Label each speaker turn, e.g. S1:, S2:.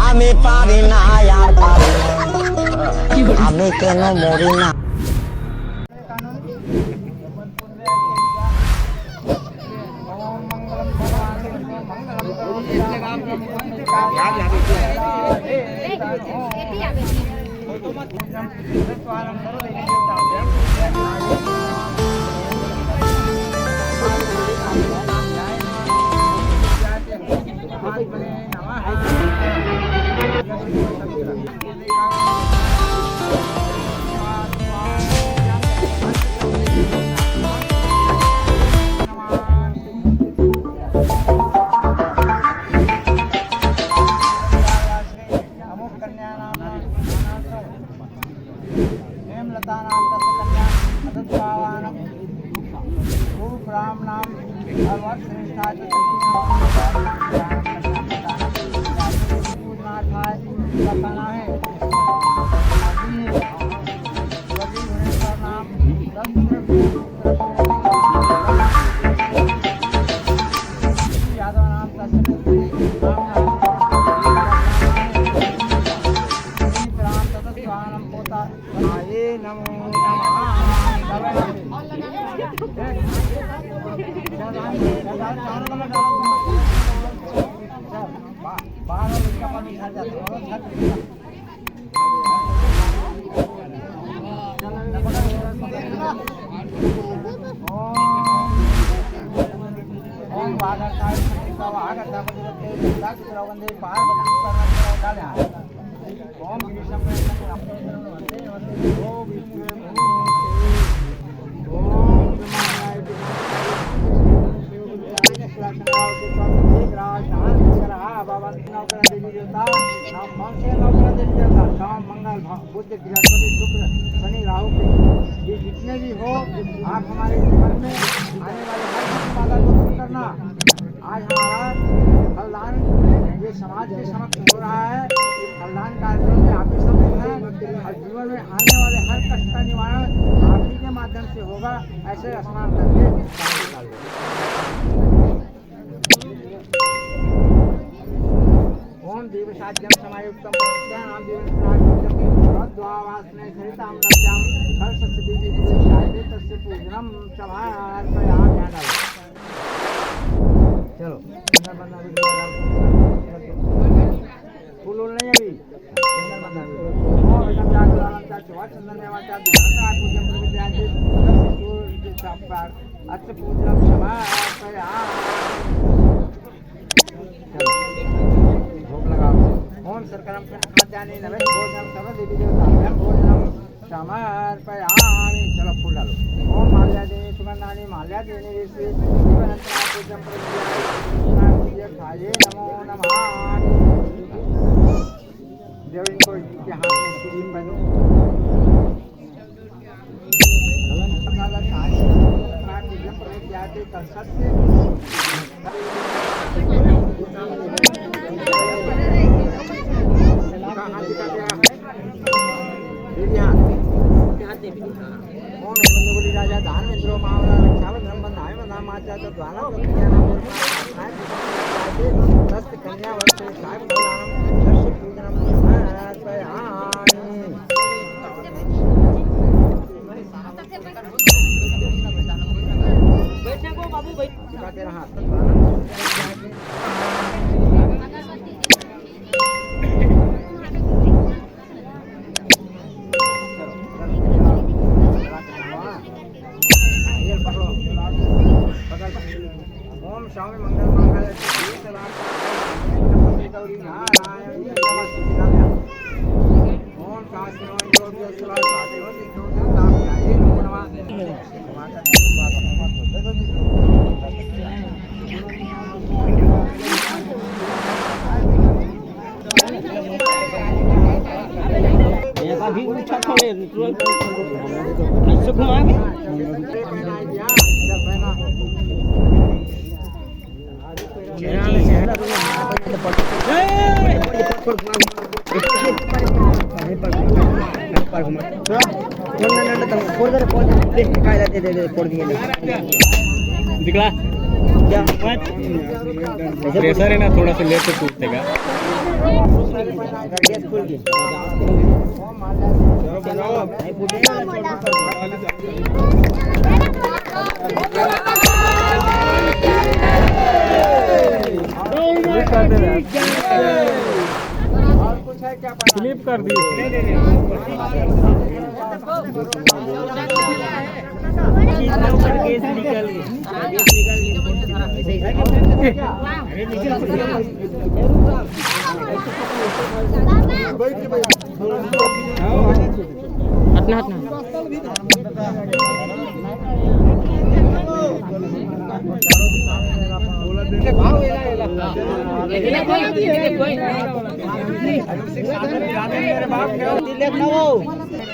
S1: আমি পারি না আর পারি না, আমি কেন মরি না। बुध बृहस्पति शुक्र शनि राहु ये जितने भी हो आप हमारे जीवन में आने वाले हर बाधा को दूर करना। आज हमारा कल्याण ये समाज के समक्ष हो रहा है। इस कल्याण कार्यक्रम में आप ही सब हैं और जीवन में आने वाले हर कष्ट का निवारण आप ही के माध्यम से होगा। ऐसे स्नान करके ओम देवसाज्यम समायुक्तम नाम द्वावासने सहिताम नद्याम हर्षस्य देवी पुरुषाय तस्य पूजनम समार्पयामि। ध्यान डालो। चलो अंदर बंदा फूल नहीं अभी अंदर बंदा ओम एकदम जागरण चवा चंदन में वाचा ध्यान पूजन प्रविद्याय तस्य सूर्य सापार अस्य पूजनम समार्पयामि। चलो भोग लगाओ। ओम शर्करम खाद्यानि नमः भोजनम सर्व देवी देवताभ्यं भोजनम समर्पयामि। चलो फूल डालो। ओम माल्यादेवी सुगंधानि माल्यादेवी ऋषि जीवनंतना पूजन प्रविद्याय खाये नमो नमः। देव इनको के हाथ में सीढ़ी पहनो। पूजन प्रविद्याय तत्सत्य राजा दान मित्रों मावला रक्षावन ब्रह्मनाय नामाचा तो द्वारा दस्त कन्या वर्ष साहिब कल्याणम दर्श पूजनम समर्पयामि। बैठने को बाबू बैठ तेरा हाथ ओम स्वामी मंगल मंगल गौरी नारायण नमस्ते। ओम शास्त्रो योग्य स्वादेवती नाम ध्याये नमो नमः। ये भी उठा थोड़े ऐसे घुमाएंगे दिखला
S2: प्रेशर है ना, थोड़ा सा लेट से टूटेगा।
S1: और कुछ है क्या?
S2: स्लिप कर दी। हटना हटना।
S1: मेरे बाप